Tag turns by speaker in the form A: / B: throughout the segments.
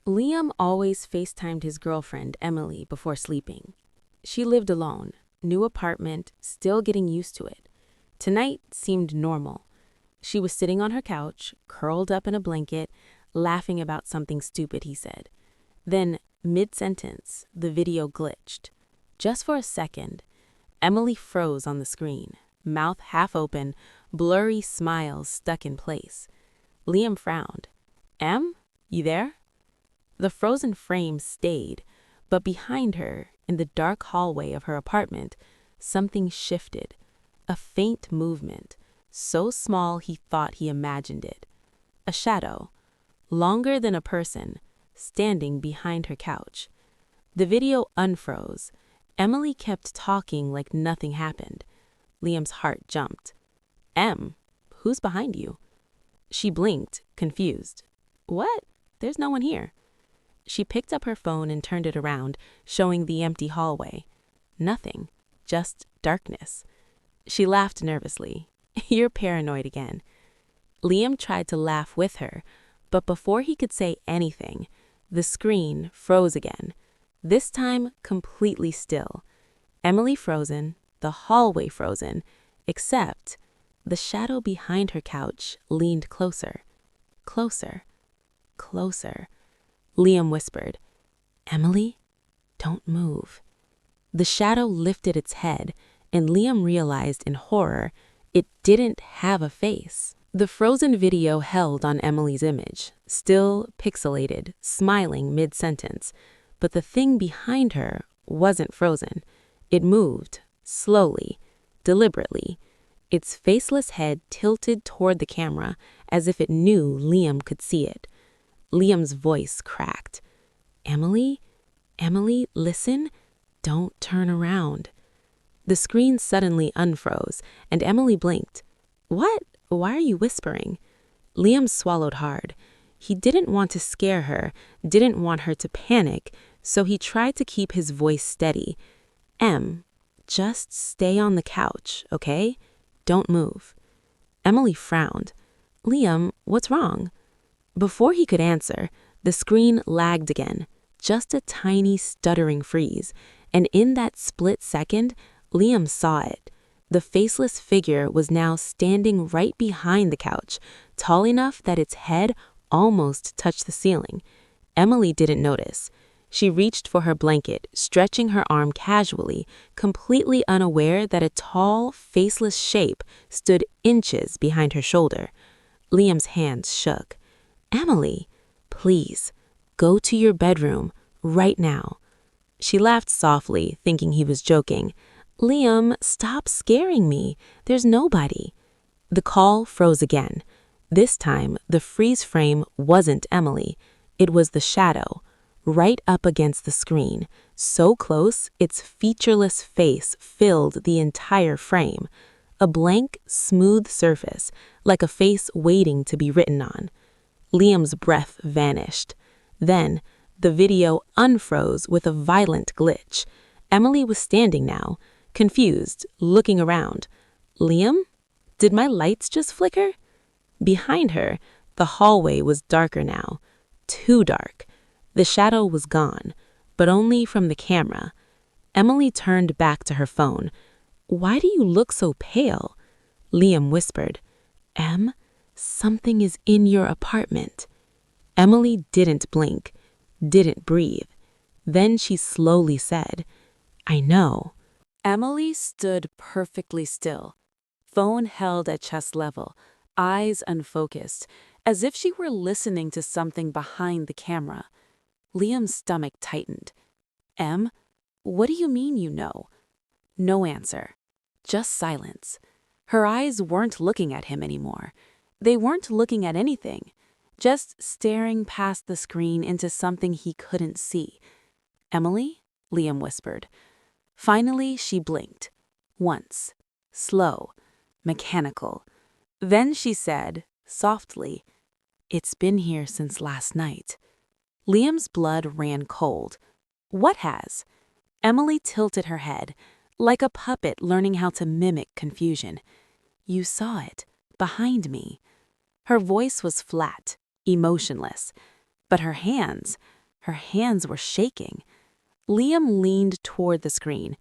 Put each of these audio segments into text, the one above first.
A: Liam always FaceTimed his girlfriend, Emily, before sleeping. She lived alone, new apartment, still getting used to it. Tonight seemed normal. She was sitting on her couch, curled up in a blanket, laughing about something stupid he said. Then, mid-sentence, the video glitched. Just for a second, Emily froze on the screen, mouth half open, blurry smiles stuck in place. Liam frowned. Em, you there? The frozen frame stayed, but behind her, in the dark hallway of her apartment, something shifted. A faint movement, so small he thought he imagined it. A shadow, longer than a person, standing behind her couch. The video unfroze. Emily kept talking like nothing happened. Liam's heart jumped. Em, who's behind you? She blinked, confused. What? There's no one here. She picked up her phone and turned it around, showing the empty hallway. Nothing, just darkness. She laughed nervously. You're paranoid again. Liam tried to laugh with her, but before he could say anything, the screen froze again, this time completely still. Emily frozen, the hallway frozen, except the shadow behind her couch leaned closer, closer, closer. Liam whispered, Emily, don't move. The shadow lifted its head, and Liam realized in horror it didn't have a face. The frozen video held on Emily's image, still pixelated, smiling mid-sentence, but the thing behind her wasn't frozen. It moved, slowly, deliberately, its faceless head tilted toward the camera as if it knew Liam could see it. Liam's voice cracked. Emily? Emily, listen. Don't turn around. The screen suddenly unfroze, and Emily blinked. What? Why are you whispering? Liam swallowed hard. He didn't want to scare her, didn't want her to panic, so he tried to keep his voice steady. Em, just stay on the couch, okay? Don't move. Emily frowned. Liam, what's wrong? Before he could answer, the screen lagged again, just a tiny stuttering freeze, and in that split second, Liam saw it. The faceless figure was now standing right behind the couch, tall enough that its head almost touched the ceiling. Emily didn't notice. She reached for her blanket, stretching her arm casually, completely unaware that a tall, faceless shape stood inches behind her shoulder. Liam's hands shook. Emily, please, go to your bedroom, right now. She laughed softly, thinking he was joking. Liam, stop scaring me. There's nobody. The call froze again. This time, the freeze frame wasn't Emily. It was the shadow, right up against the screen, so close its featureless face filled the entire frame. A blank, smooth surface, like a face waiting to be written on. Liam's breath vanished. Then, the video unfroze with a violent glitch. Emily was standing now, confused, looking around. Liam? Did my lights just flicker? Behind her, the hallway was darker now. Too dark. The shadow was gone, but only from the camera. Emily turned back to her phone. Why do you look so pale? Liam whispered. Em, something is in your apartment. Emily didn't blink, didn't breathe. Then she slowly said, I know. Emily stood perfectly still, phone held at chest level, eyes unfocused, as if she were listening to something behind the camera. Liam's stomach tightened. Em, what do you mean you know? No answer, just silence. Her eyes weren't looking at him anymore. They weren't looking at anything, just staring past the screen into something he couldn't see. Emily? Liam whispered. Finally, she blinked. Once. Slow. Mechanical. Then she said, softly, It's been here since last night. Liam's blood ran cold. What has? Emily tilted her head, like a puppet learning how to mimic confusion. You saw it, behind me. Her voice was flat, emotionless, but her hands, Her hands were shaking. Liam leaned toward the screen.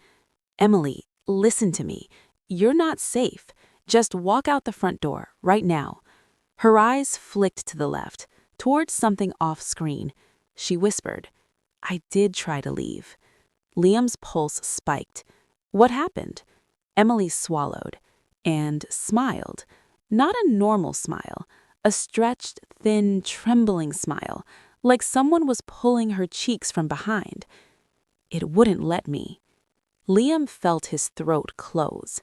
A: "Emily, listen to me. You're not safe. Just walk out the front door, right now." Her eyes flicked to the left, towards something off-screen. She whispered, "I did try to leave." Liam's pulse spiked. "What happened?" Emily swallowed and smiled. Not a normal smile, a stretched, thin, trembling smile, like someone was pulling her cheeks from behind. "It wouldn't let me." Liam felt his throat close.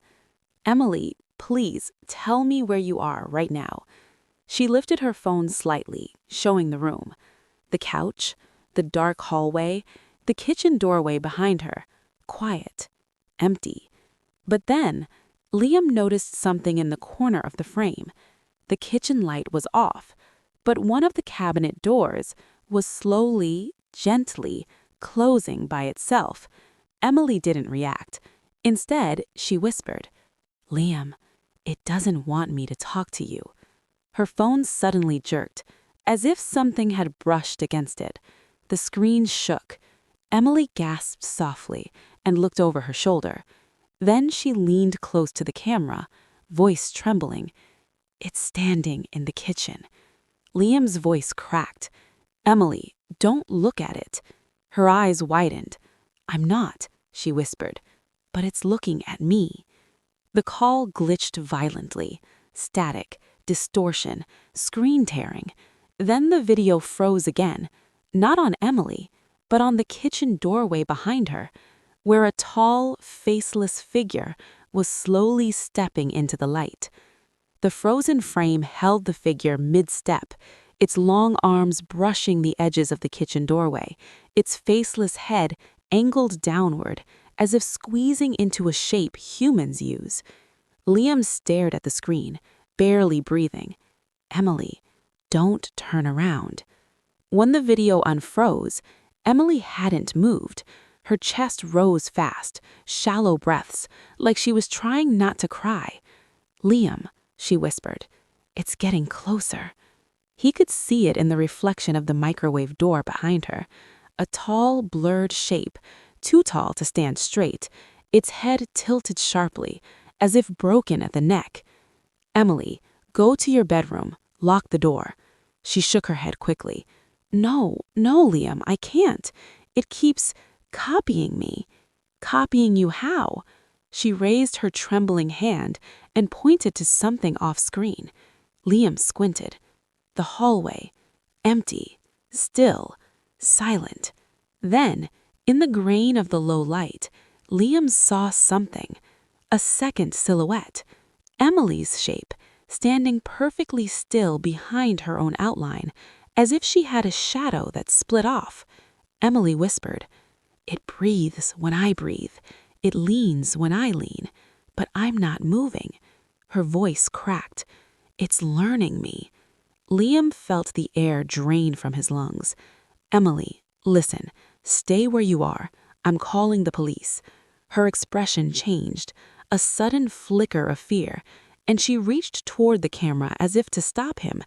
A: "Emily, please, tell me where you are right now." She lifted her phone slightly, showing the room. The couch, the dark hallway, the kitchen doorway behind her. Quiet. Empty. But then, Liam noticed something in the corner of the frame. The kitchen light was off, but one of the cabinet doors was slowly, gently, closing by itself. Emily didn't react. Instead, she whispered, "Liam, it doesn't want me to talk to you." Her phone suddenly jerked, as if something had brushed against it. The screen shook. Emily gasped softly and looked over her shoulder. Then she leaned close to the camera, voice trembling. "It's standing in the kitchen." Liam's voice cracked. "Emily, don't look at it." Her eyes widened. "I'm not," she whispered, "but it's looking at me." The call glitched violently. Static, distortion, screen tearing. Then the video froze again, not on Emily, but on the kitchen doorway behind her, where a tall, faceless figure was slowly stepping into the light. The frozen frame held the figure mid-step, its long arms brushing the edges of the kitchen doorway, its faceless head angled downward, as if squeezing into a shape humans use. Liam stared at the screen, barely breathing. "Emily, don't turn around." When the video unfroze, Emily hadn't moved. Her chest rose fast, shallow breaths, like she was trying not to cry. "Liam," she whispered, "it's getting closer." He could see it in the reflection of the microwave door behind her. A tall, blurred shape, too tall to stand straight, its head tilted sharply, as if broken at the neck. "Emily, go to your bedroom, lock the door." She shook her head quickly. No, Liam, I can't. It keeps copying me." "Copying you how?" She raised her trembling hand and pointed to something off-screen. Liam squinted. The hallway. Empty. Still. Silent. Then, in the grain of the low light, Liam saw something. A second silhouette. Emily's shape, standing perfectly still behind her own outline, as if she had a shadow that split off. Emily whispered, "It breathes when I breathe. It leans when I lean. But I'm not moving." Her voice cracked. "It's learning me." Liam felt the air drain from his lungs. "Emily, listen. Stay where you are. I'm calling the police." Her expression changed, a sudden flicker of fear, and she reached toward the camera as if to stop him.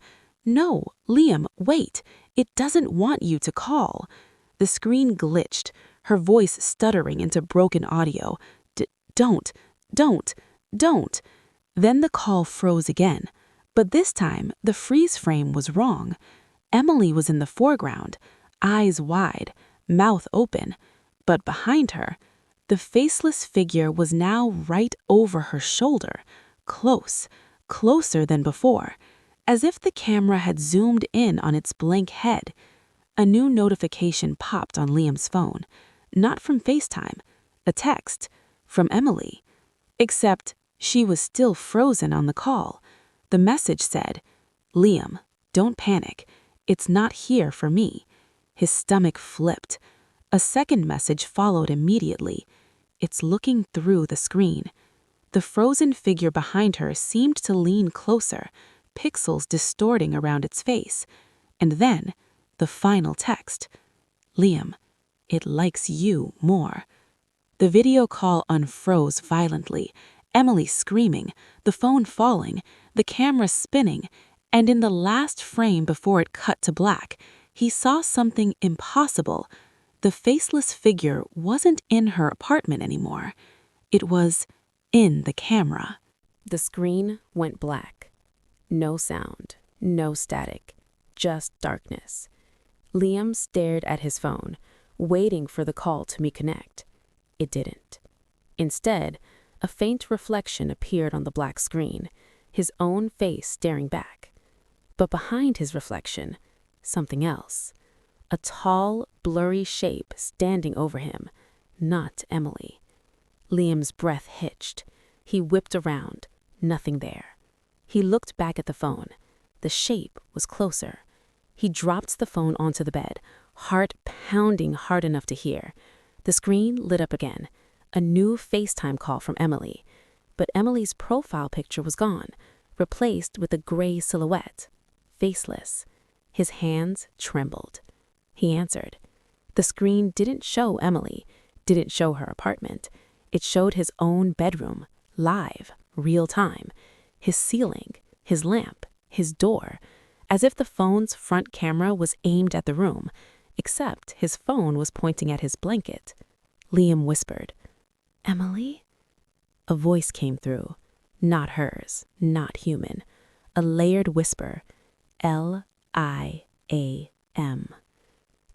A: "No, Liam, wait. It doesn't want you to call." The screen glitched, her voice stuttering into broken audio. Don't. Then the call froze again, but this time the freeze frame was wrong. Emily was in the foreground, eyes wide, mouth open, but behind her, the faceless figure was now right over her shoulder, close, closer than before, as if the camera had zoomed in on its blank head. A new notification popped on Liam's phone, not from FaceTime, a text from Emily. Except she was still frozen on the call. The message said, "Liam, don't panic. It's not here for me." His stomach flipped. A second message followed immediately. "It's looking through the screen." The frozen figure behind her seemed to lean closer, pixels distorting around its face. And then, the final text, "Liam, it likes you more." The video call unfroze violently, Emily screaming, the phone falling, the camera spinning, and in the last frame before it cut to black,
B: he saw something impossible. The faceless figure wasn't in her apartment anymore. It was in the camera.
A: The screen went black. No sound, no static, just darkness. Liam stared at his phone, waiting for the call to reconnect. It didn't. Instead, a faint reflection appeared on the black screen, his own face staring back. But behind his reflection, something else. A tall, blurry shape standing over him, not Emily. Liam's breath hitched. He whipped around. Nothing there. He looked back at the phone. The shape was closer. He dropped the phone onto the bed, heart pounding hard enough to hear. The screen lit up again. A new FaceTime call from Emily. But Emily's profile picture was gone, replaced with a gray silhouette. Faceless. His hands trembled. He answered. The screen didn't show Emily, didn't show her apartment. It showed his own bedroom, live, real time. His ceiling, his lamp, his door, as if the phone's front camera was aimed at the room, except his phone was pointing at his blanket. Liam whispered, "Emily?" A voice came through, not hers, not human. A layered whisper, L-I-A-M.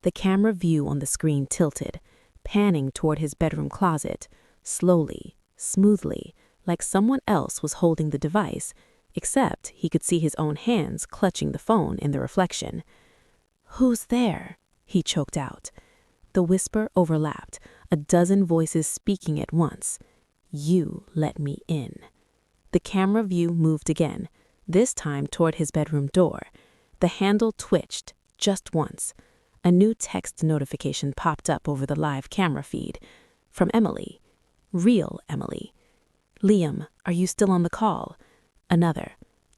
A: The camera view on the screen tilted, panning toward his bedroom closet, slowly, smoothly, like someone else was holding the device, except he could see his own hands clutching the phone in the reflection. "Who's there?" he choked out. The whisper overlapped, a dozen voices speaking at once. "You let me in." The camera view moved again, this time toward his bedroom door. The handle twitched, just once. A new text notification popped up over the live camera feed. From Emily. Real Emily. "Liam, are you still on the call?" Another.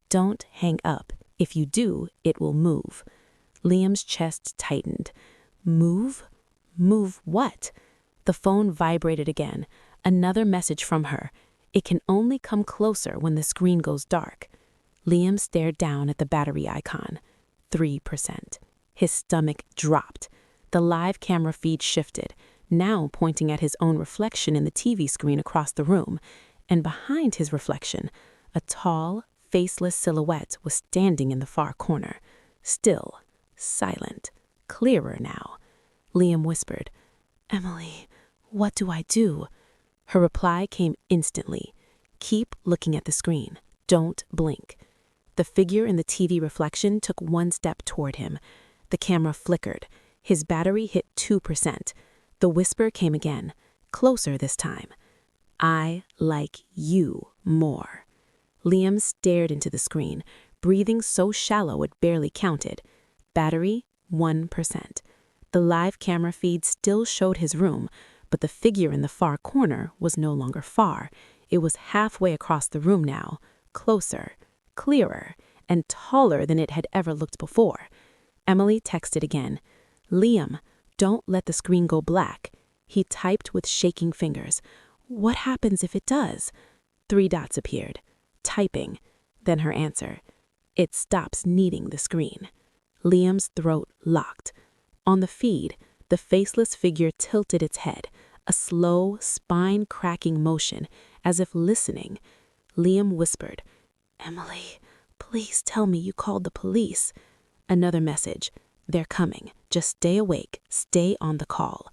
A: "Don't hang up. If you do, it will move." Liam's chest tightened. Move? Move what? The phone vibrated again. Another message from her. It can only come closer when the screen goes dark. Liam stared down at the battery icon. 3%. His stomach dropped. The live camera feed shifted, now pointing at his own reflection in the TV screen across the room. And behind his reflection, a tall, faceless silhouette was standing in the far corner. Still, silent, clearer now. Liam whispered, "Emily, what do I do?" Her reply came instantly. "Keep looking at the screen. Don't blink." The figure in the TV reflection took one step toward him. The camera flickered. His battery hit 2%. The whisper came again, closer this time. "I like you more." Liam stared into the screen, breathing so shallow it barely counted. Battery, 1%. The live camera feed still showed his room, but the figure in the far corner was no longer far. It was halfway across the room now, closer, clearer, and taller than it had ever looked before. Emily texted again. "Liam, don't let the screen go black." He typed with shaking fingers. "What happens if it does?" 3 dots appeared. Typing. Then her answer. "It stops needing the screen." Liam's throat locked. On the feed, the faceless figure tilted its head, a slow, spine-cracking motion, as if listening. Liam whispered, "Emily, please tell me you called the police." Another message. "They're coming. Just stay awake. Stay on the call."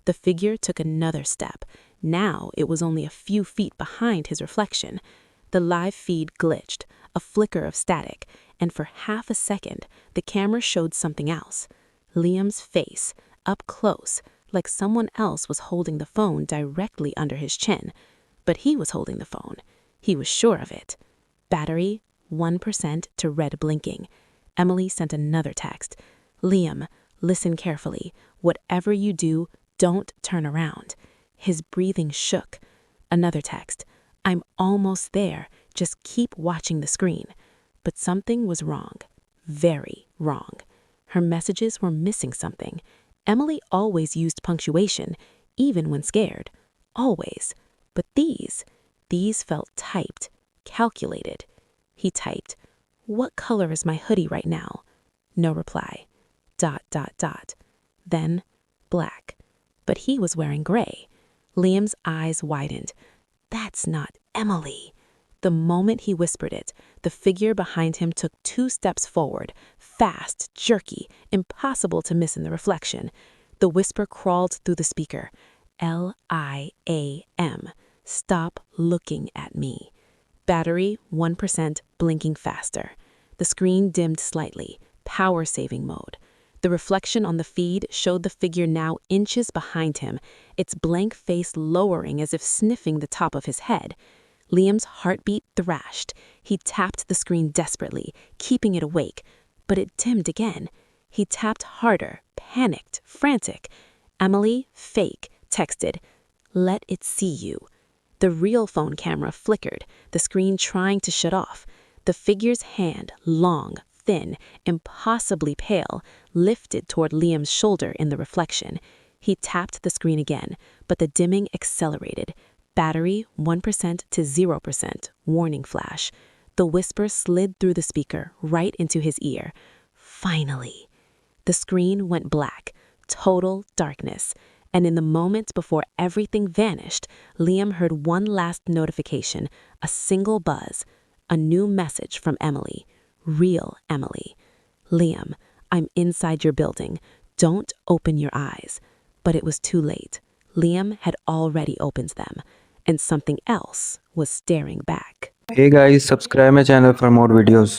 A: The figure took another step. Now it was only a few feet behind his reflection. The live feed glitched, a flicker of static, and for half a second, the camera showed something else. Liam's face, up close, like someone else was holding the phone directly under his chin. But he was holding the phone. He was sure of it. Battery, 1% to red blinking. Emily sent another text. "Liam, listen carefully. Whatever you do, don't turn around." His breathing shook. Another text. "I'm almost there. Just keep watching the screen." But something was wrong. Very wrong. Her messages were missing something. Emily always used punctuation, even when scared. Always. But these felt typed, calculated. He typed, "What color is my hoodie right now?" No reply.
B: Then black. But he was wearing gray. Liam's eyes widened. That's not Emily. The moment he whispered it, the figure behind him took 2 steps forward, fast, jerky, impossible to miss in the reflection. The whisper crawled through the speaker. Liam. Stop looking at me. Battery 1% blinking faster. The screen dimmed slightly. Power saving mode. The reflection on the feed showed the figure now inches behind him, its blank face lowering as if sniffing the top of his head. Liam's heartbeat thrashed. He tapped the screen desperately, keeping it awake, but it dimmed again. He tapped harder, panicked, frantic. Emily, fake, texted, "Let it see you." The real phone camera flickered, the screen trying to shut off. The figure's hand, long, thin, impossibly pale, lifted toward Liam's shoulder in the reflection. He tapped the screen again, but the dimming accelerated. Battery 1% to 0%, warning flash. The whisper slid through the speaker, right into his ear. Finally. The screen went black, total darkness. And in the moment before everything vanished, Liam heard one last notification, a single buzz, a new message from Emily. Real Emily. "Liam, I'm inside your building. Don't open your eyes." But it was too late. Liam had already opened them, and something else was staring back.
C: Hey guys, subscribe my channel for more videos.